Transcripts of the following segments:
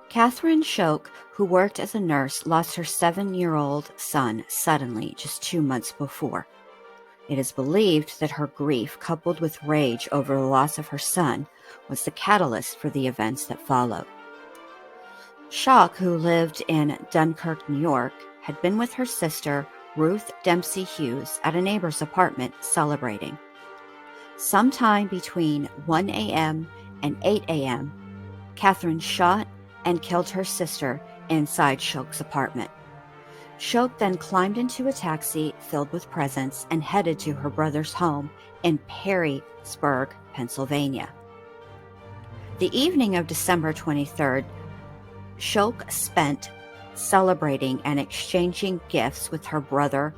Catherine Shoke, who worked as a nurse, lost her 7-year-old son suddenly just 2 months before. It is believed that her grief, coupled with rage over the loss of her son, was the catalyst for the events that followed. Shock, who lived in Dunkirk, New York, had been with her sister, Ruth Dempsey Hughes, at a neighbor's apartment celebrating. Sometime between 1 a.m. and 8 a.m., Catherine shot and killed her sister inside Shoke's apartment. Shoke then climbed into a taxi filled with presents and headed to her brother's home in Perrysburg, Pennsylvania. The evening of December 23rd, Shoke spent celebrating and exchanging gifts with her brother,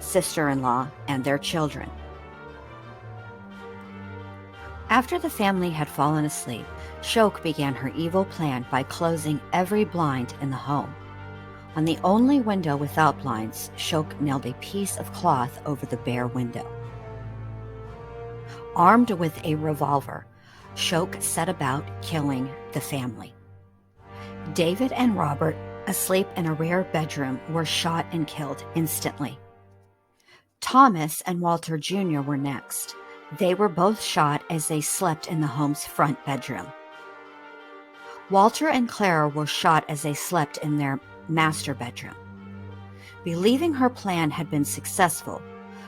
sister-in-law, and their children. After the family had fallen asleep, Shoke began her evil plan by closing every blind in the home. On the only window without blinds, Shoke nailed a piece of cloth over the bare window. Armed with a revolver, Shoke set about killing the family. David and Robert, asleep in a rear bedroom, were shot and killed instantly. Thomas and Walter Jr. were next. They were both shot as they slept in the home's front bedroom. Walter and Clara were shot as they slept in their master bedroom. Believing her plan had been successful,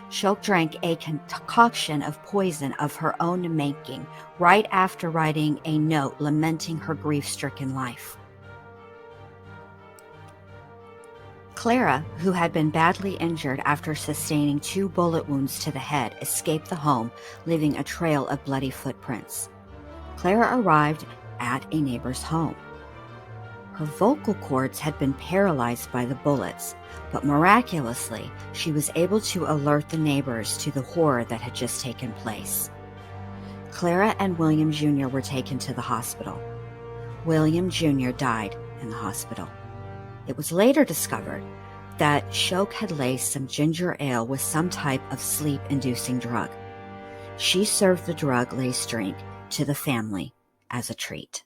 Shoke drank a concoction of poison of her own making right after writing a note lamenting her grief-stricken life. Clara, who had been badly injured after sustaining 2 bullet wounds to the head, escaped the home, leaving a trail of bloody footprints. Clara arrived at a neighbor's home. Her vocal cords had been paralyzed by the bullets, but miraculously, she was able to alert the neighbors to the horror that had just taken place. Clara and William Jr. were taken to the hospital. William Jr. died in the hospital. It was later discovered that Shoke had laced some ginger ale with some type of sleep-inducing drug. She served the drug-laced drink to the family as a treat.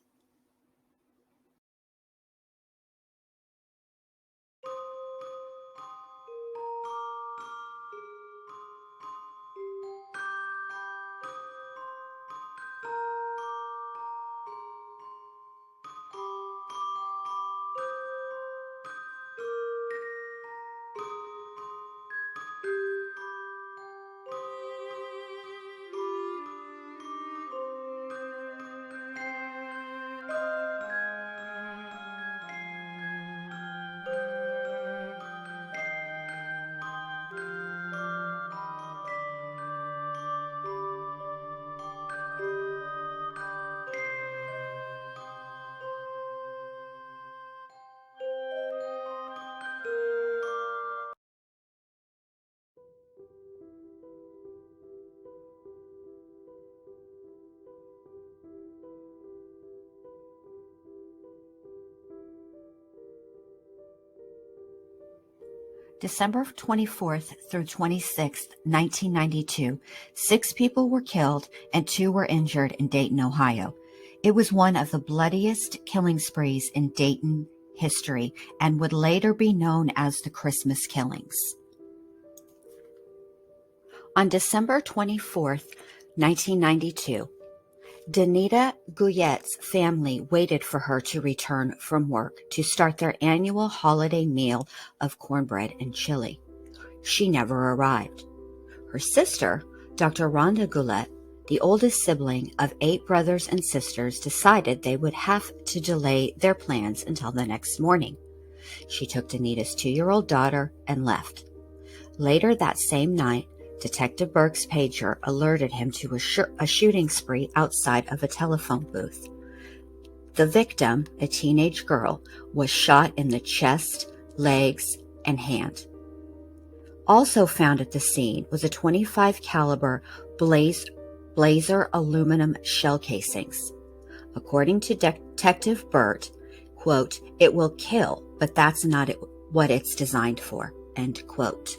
December 24th through 26th, 1992, 6 people were killed and 2 were injured in Dayton, Ohio. It was one of the bloodiest killing sprees in Dayton history and would later be known as the Christmas Killings. On December 24th, 1992, Danita Guyette's family waited for her to return from work to start their annual holiday meal of cornbread and chili. She never arrived. Her sister, Dr. Rhonda Goulet, the oldest sibling of 8 brothers and sisters, decided they would have to delay their plans until the next morning. She took Danita's 2-year-old daughter and left. Later that same night, Detective Burke's pager alerted him to a shooting spree outside of a telephone booth. The victim, a teenage girl, was shot in the chest, legs, and hand. Also found at the scene was a .25 caliber Blazer aluminum shell casings. According to Detective Burt, quote, "It will kill, but that's not what it's designed for," end quote.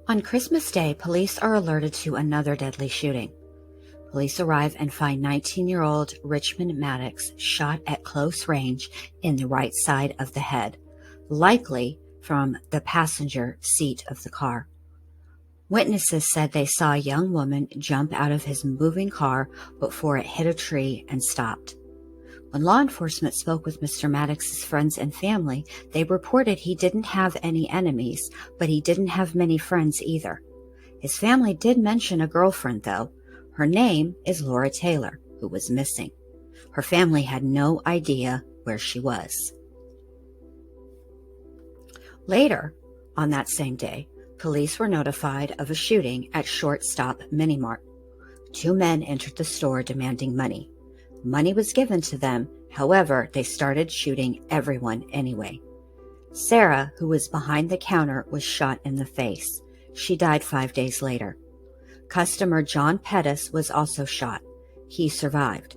On Christmas Day, police are alerted to another deadly shooting. Police arrive and find 19-year-old Richmond Maddox shot at close range in the right side of the head, likely from the passenger seat of the car. Witnesses said they saw a young woman jump out of his moving car before it hit a tree and stopped. When law enforcement spoke with Mr. Maddox's friends and family, they reported he didn't have any enemies, but he didn't have many friends either. His family did mention a girlfriend, though. Her name is Laura Taylor, who was missing. Her family had no idea where she was. Later, on that same day, police were notified of a shooting at Shortstop Mini Mart. 2 men entered the store demanding money. Money was given to them, however, they started shooting everyone anyway. Sarah, who was behind the counter, was shot in the face. She died 5 days later. Customer John Pettis was also shot. He survived.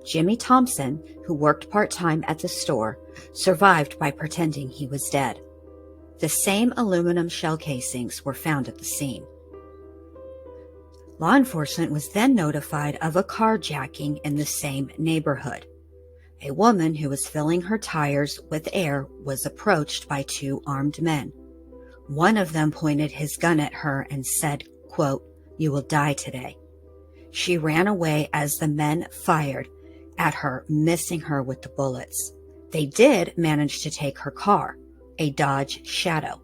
Jimmy Thompson, who worked part-time at the store, survived by pretending he was dead. The same aluminum shell casings were found at the scene. Law enforcement was then notified of a carjacking in the same neighborhood. A woman who was filling her tires with air was approached by 2 armed men. One of them pointed his gun at her and said, quote, "You will die today." She ran away as the men fired at her, missing her with the bullets. They did manage to take her car, a Dodge Shadow.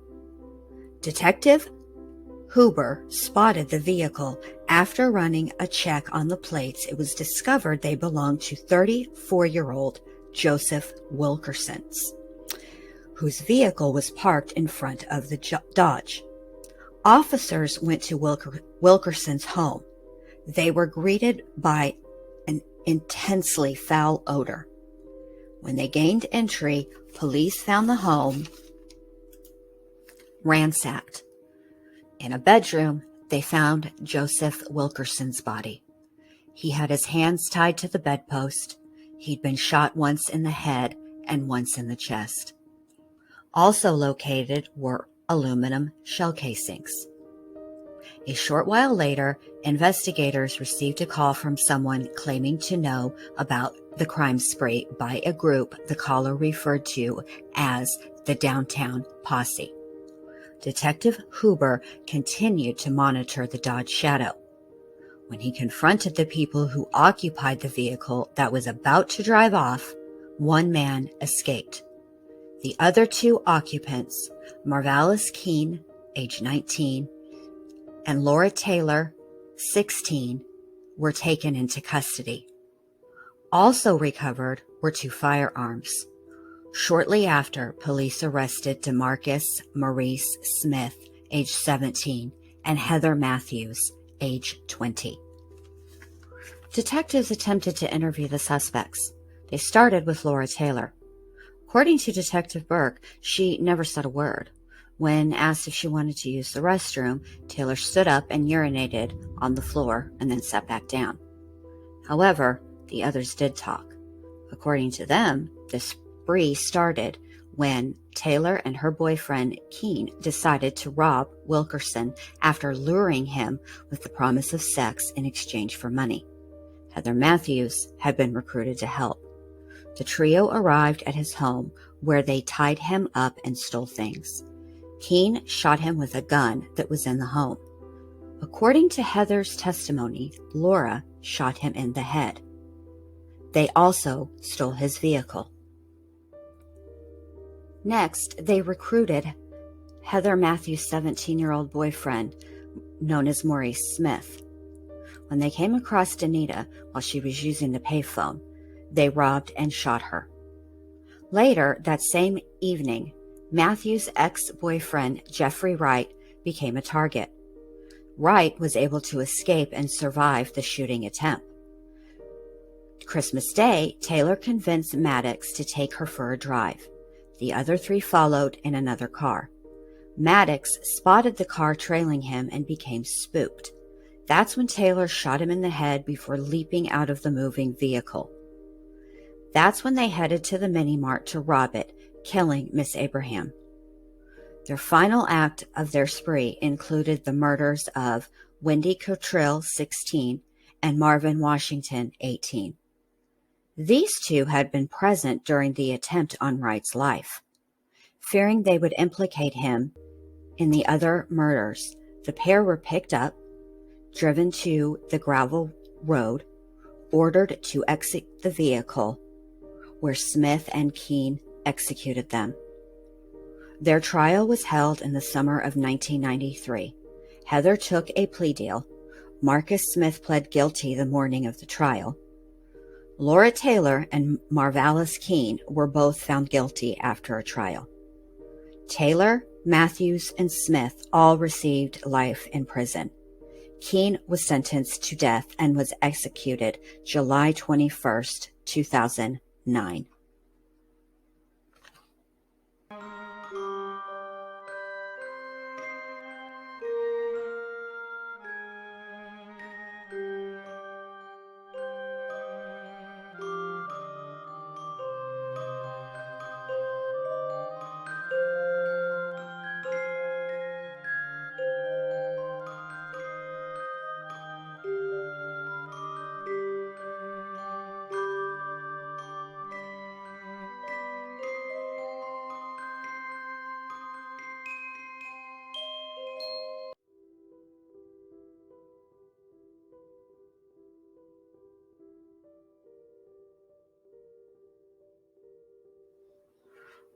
Detective Huber spotted the vehicle. After running a check on the plates, it was discovered they belonged to 34-year-old Joseph Wilkerson's, whose vehicle was parked in front of the Dodge. Officers went to Wilkerson's home. They were greeted by an intensely foul odor. When they gained entry, police found the home ransacked. In a bedroom, they found Joseph Wilkerson's body. He had his hands tied to the bedpost. He'd been shot once in the head and once in the chest. Also located were aluminum shell casings. A short while later, investigators received a call from someone claiming to know about the crime spree by a group the caller referred to as the Downtown Posse. Detective Huber continued to monitor the Dodge Shadow. When he confronted the people who occupied the vehicle that was about to drive off, one man escaped. The other 2 occupants, Marvalis Keene, age 19, and Laura Taylor, 16, were taken into custody. Also recovered were 2 firearms. Shortly after, police arrested DeMarcus Maurice Smith, age 17, and Heather Matthews, age 20. Detectives attempted to interview the suspects. They started with Laura Taylor. According to Detective Burke, she never said a word. When asked if she wanted to use the restroom, Taylor stood up and urinated on the floor and then sat back down. However, the others did talk. According to them, the spree started when Taylor and her boyfriend Keene decided to rob Wilkerson after luring him with the promise of sex in exchange for money. Heather Matthews had been recruited to help. The trio arrived at his home where they tied him up and stole things. Keene shot him with a gun that was in the home. According to Heather's testimony, Laura shot him in the head. They also stole his vehicle. Next, they recruited Heather Matthews' 17-year-old boyfriend, known as Maurice Smith. When they came across Danita while she was using the payphone, they robbed and shot her. Later that same evening, Matthews' ex-boyfriend, Jeffrey Wright, became a target. Wright was able to escape and survive the shooting attempt. Christmas Day, Taylor convinced Maddox to take her for a drive. The other 3 followed in another car. Maddox spotted the car trailing him and became spooked. That's when Taylor shot him in the head before leaping out of the moving vehicle. That's when they headed to the Mini Mart to rob it, killing Miss Abraham. Their final act of their spree included the murders of Wendy Cottrell, 16, and Marvin Washington, 18. These two had been present during the attempt on Wright's life. Fearing they would implicate him in the other murders, the pair were picked up, driven to the gravel road, ordered to exit the vehicle, where Smith and Keene executed them. Their trial was held in the summer of 1993. Heather took a plea deal. Marcus Smith pled guilty the morning of the trial. Laura Taylor and Marvalis Keene were both found guilty after a trial. Taylor, Matthews, and Smith all received life in prison. Keene was sentenced to death and was executed July 21st, 2009.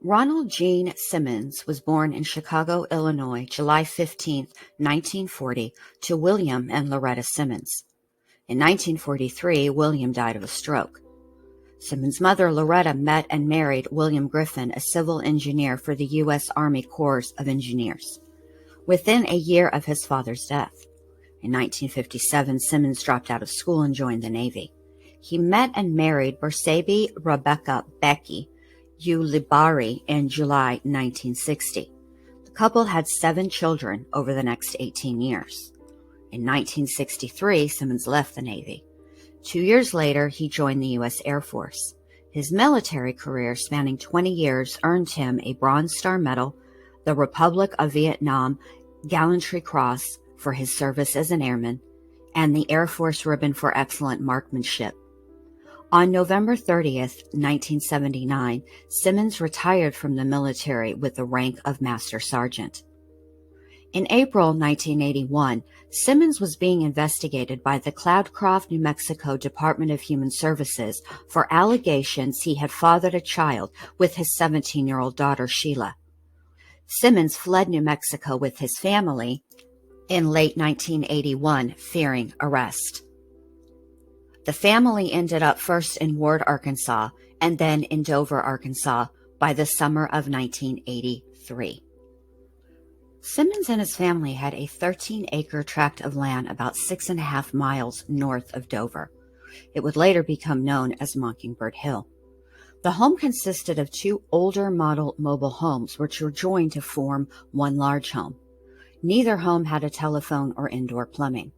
Ronald Gene Simmons was born in Chicago, Illinois, July 15, 1940, to William and Loretta Simmons. In 1943, William died of a stroke. Simmons' mother, Loretta, met and married William Griffin, a civil engineer for the U.S. Army Corps of Engineers, within a year of his father's death. In 1957, Simmons dropped out of school and joined the Navy. He met and married Bersabe Rebecca Becky Ulibari in July 1960. The couple had 7 children over the next 18 years. In 1963, Simmons left the Navy. 2 years later, he joined the U.S. Air Force. His military career, spanning 20 years, earned him a Bronze Star Medal, the Republic of Vietnam Gallantry Cross for his service as an airman, and the Air Force Ribbon for Excellent Marksmanship. On November 30th, 1979, Simmons retired from the military with the rank of Master Sergeant. In April 1981, Simmons was being investigated by the Cloudcroft, New Mexico Department of Human Services for allegations he had fathered a child with his 17-year-old daughter, Sheila. Simmons fled New Mexico with his family in late 1981, fearing arrest. The family ended up first in Ward, Arkansas, and then in Dover, Arkansas, by the summer of 1983. Simmons and his family had a 13-acre tract of land about 6.5 miles north of Dover. It would later become known as Mockingbird Hill. The home consisted of 2 older model mobile homes, which were joined to form one large home. Neither home had a telephone or indoor plumbing.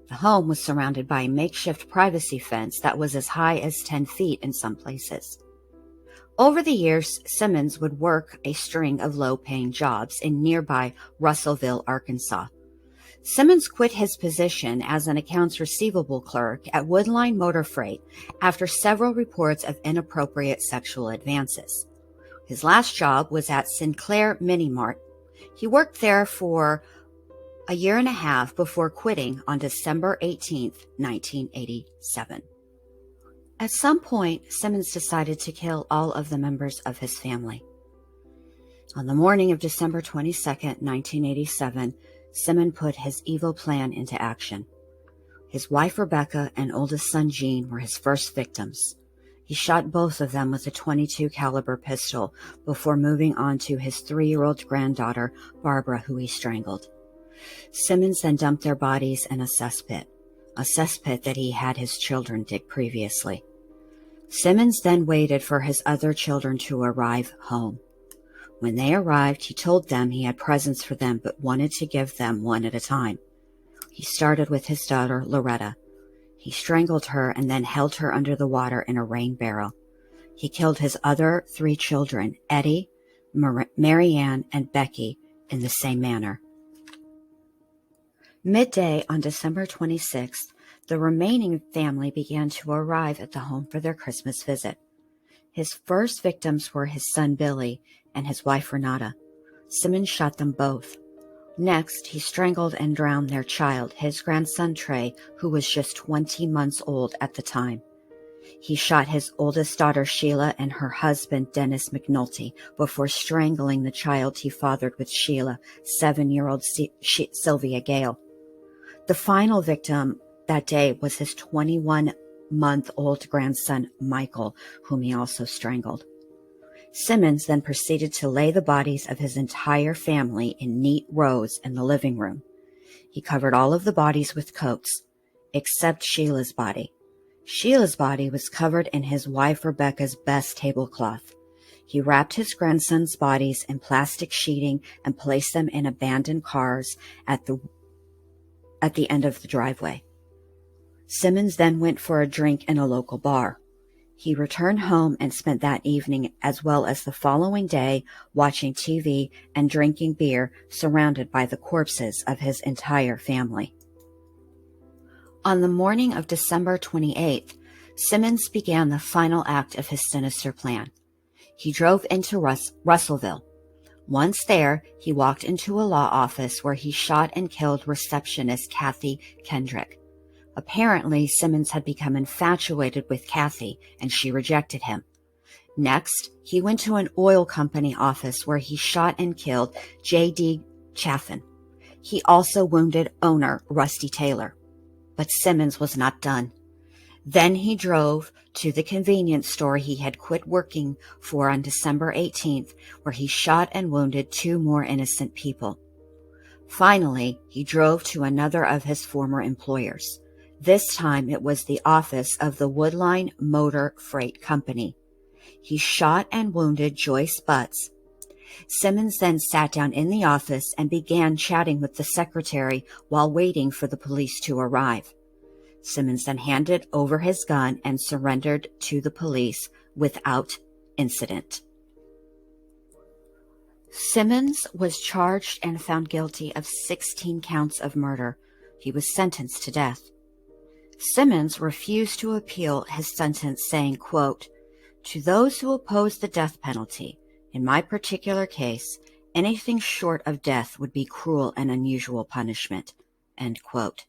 The home was surrounded by a makeshift privacy fence that was as high as 10 feet in some places. Over the years, Simmons would work a string of low-paying jobs in nearby Russellville, Arkansas. Simmons quit his position as an accounts receivable clerk at Woodline Motor Freight after several reports of inappropriate sexual advances. His last job was at Sinclair Mini Mart. He worked there for a year and a half before quitting on December 18, 1987. At some point, Simmons decided to kill all of the members of his family. On the morning of December 22, 1987, Simmons put his evil plan into action. His wife Rebecca and oldest son Gene were his first victims. He shot both of them with a .22 caliber pistol before moving on to his 3-year-old granddaughter Barbara, who he strangled. Simmons then dumped their bodies in a cesspit that he had his children dig previously. Simmons then waited for his other children to arrive home. When they arrived, he told them he had presents for them but wanted to give them one at a time. He started with his daughter, Loretta. He strangled her and then held her under the water in a rain barrel. He killed his other 3 children, Eddie, Marianne, and Becky, in the same manner. Midday on December 26th, The remaining family began to arrive at the home for their Christmas visit. His first victims were his son Billy and his wife Renata. Simmons shot them both. Next, he strangled and drowned their child, his grandson Trey, who was just 20 months old at the time. He shot his oldest daughter Sheila and her husband Dennis McNulty before strangling the child he fathered with Sheila, 7-year-old Sylvia Gale. The final victim that day was his 21-month-old grandson Michael, whom he also strangled. Simmons then proceeded to lay the bodies of his entire family in neat rows in the living room. He covered all of the bodies with coats, except Sheila's body. Sheila's body was covered in his wife Rebecca's best tablecloth. He wrapped his grandson's bodies in plastic sheeting and placed them in abandoned cars at the end of the driveway. Simmons then went for a drink in a local bar. He returned home and spent that evening as well as the following day watching TV and drinking beer, surrounded by the corpses of his entire family. On the morning of December 28th, Simmons began the final act of his sinister plan. He drove into Russellville. Once there, he walked into a law office where he shot and killed receptionist Kathy Kendrick. Apparently, Simmons had become infatuated with Kathy, and she rejected him. Next, he went to an oil company office where he shot and killed J.D. Chaffin. He also wounded owner Rusty Taylor. But Simmons was not done. Then he drove to the convenience store he had quit working for on December 18th, where he shot and wounded 2 more innocent people. Finally, he drove to another of his former employers. This time it was the office of the Woodline Motor Freight Company. He shot and wounded Joyce Butts. Simmons then sat down in the office and began chatting with the secretary while waiting for the police to arrive. Simmons then handed over his gun and surrendered to the police without incident. Simmons was charged and found guilty of 16 counts of murder. He was sentenced to death. Simmons refused to appeal his sentence, saying, quote, "To those who oppose the death penalty, in my particular case, anything short of death would be cruel and unusual punishment." End quote.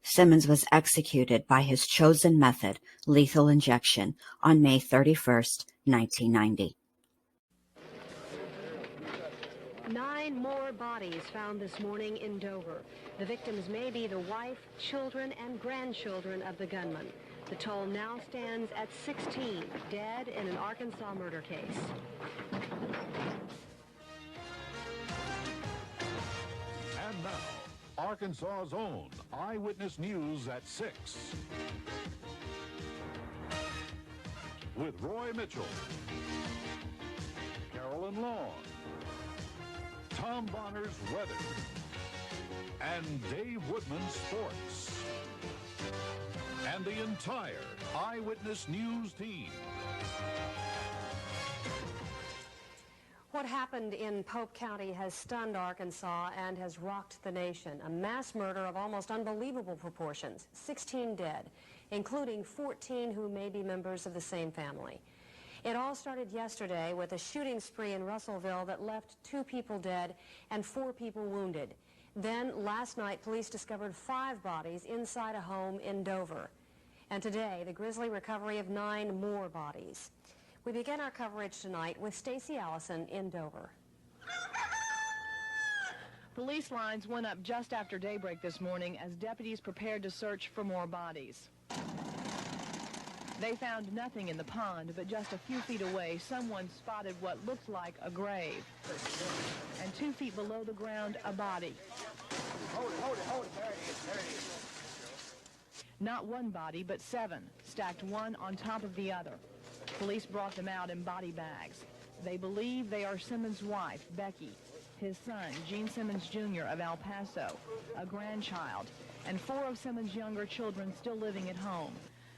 Simmons was executed by his chosen method, lethal injection, on May 31st, 1990. 9 more bodies found this morning in Dover. The victims may be the wife, children, and grandchildren of the gunman. The toll now stands at 16 dead in an Arkansas murder case. And now, Arkansas's own Eyewitness News at 6. With Roy Mitchell, Carolyn Long, Tom Bonner's weather, and Dave Woodman's sports, and the entire Eyewitness News team. What happened in Pope County has stunned Arkansas and has rocked the nation. A mass murder of almost unbelievable proportions. 16 dead, including 14 who may be members of the same family. It all started yesterday with a shooting spree in Russellville that left 2 people dead and 4 people wounded. Then, last night, police discovered 5 bodies inside a home in Dover. And today, the grisly recovery of 9 more bodies. We begin our coverage tonight with Stacey Allison in Dover. Police lines went up just after daybreak this morning as deputies prepared to search for more bodies. They found nothing in the pond, but just a few feet away, someone spotted what looked like a grave. And 2 feet below the ground, a body. Hold it. There it is. Not one body, but 7, stacked one on top of the other. Police brought them out in body bags. They believe they are Simmons' wife, Becky, his son, Gene Simmons Jr. of El Paso, a grandchild, and 4 of Simmons' younger children still living at home.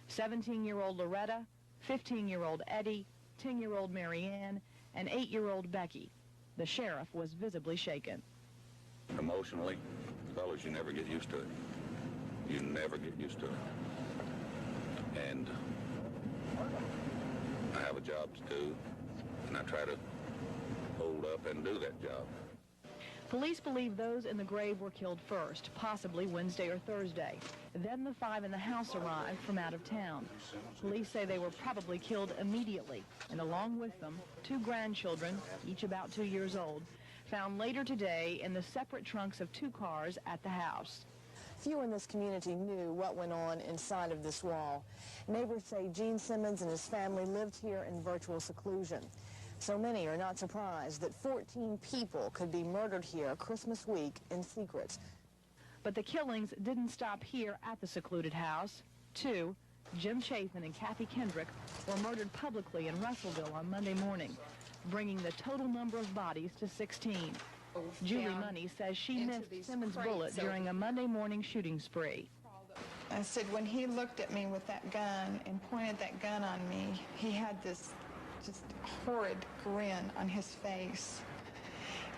17-year-old Loretta, 15-year-old Eddie, 10-year-old Marianne, and 8-year-old Becky. The sheriff was visibly shaken. Emotionally, fellas, you never get used to it. You never get used to it. And I have a job to do, and I try to hold up and do that job. Police believe those in the grave were killed first, possibly Wednesday or Thursday. Then the 5 in the house arrived from out of town. Police say they were probably killed immediately, and along with them, 2 grandchildren, each about 2 years old, found later today in the separate trunks of 2 cars at the house. Few in this community knew what went on inside of this wall. Neighbors say Gene Simmons and his family lived here in virtual seclusion. So many are not surprised that 14 people could be murdered here Christmas week in secret. But the killings didn't stop here at the secluded house. 2, Jim Chafin and Kathy Kendrick, were murdered publicly in Russellville on Monday morning, bringing the total number of bodies to 16. Julie Money says she missed Simmons' bullet during a Monday morning shooting spree. I said, when he looked at me with that gun and pointed that gun on me, he had this just horrid grin on his face.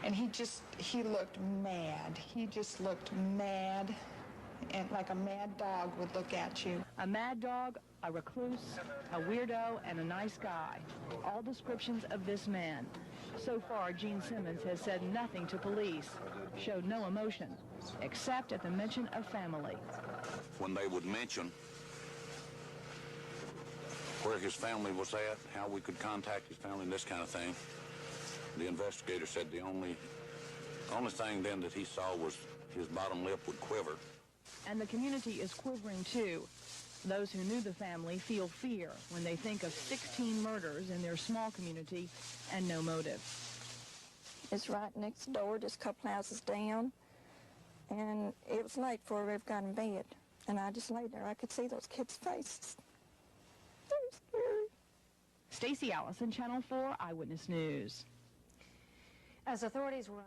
And he looked mad. He just looked mad, and like a mad dog would look at you. A mad dog, a recluse, a weirdo, and a nice guy. All descriptions of this man. So far, Gene Simmons has said nothing to police, showed no emotion, except at the mention of family. When they would mention where his family was at, how we could contact his family, and this kind of thing, the investigator said the only thing then that he saw was his bottom lip would quiver. And the community is quivering too. Those who knew the family feel fear when they think of 16 murders in their small community and no motive. It's right next door, just a couple houses down, and it was late before we ever got in bed, and I just laid there. I could see those kids' faces. They were scary. Stacey Allison, Channel 4 Eyewitness News. As authorities were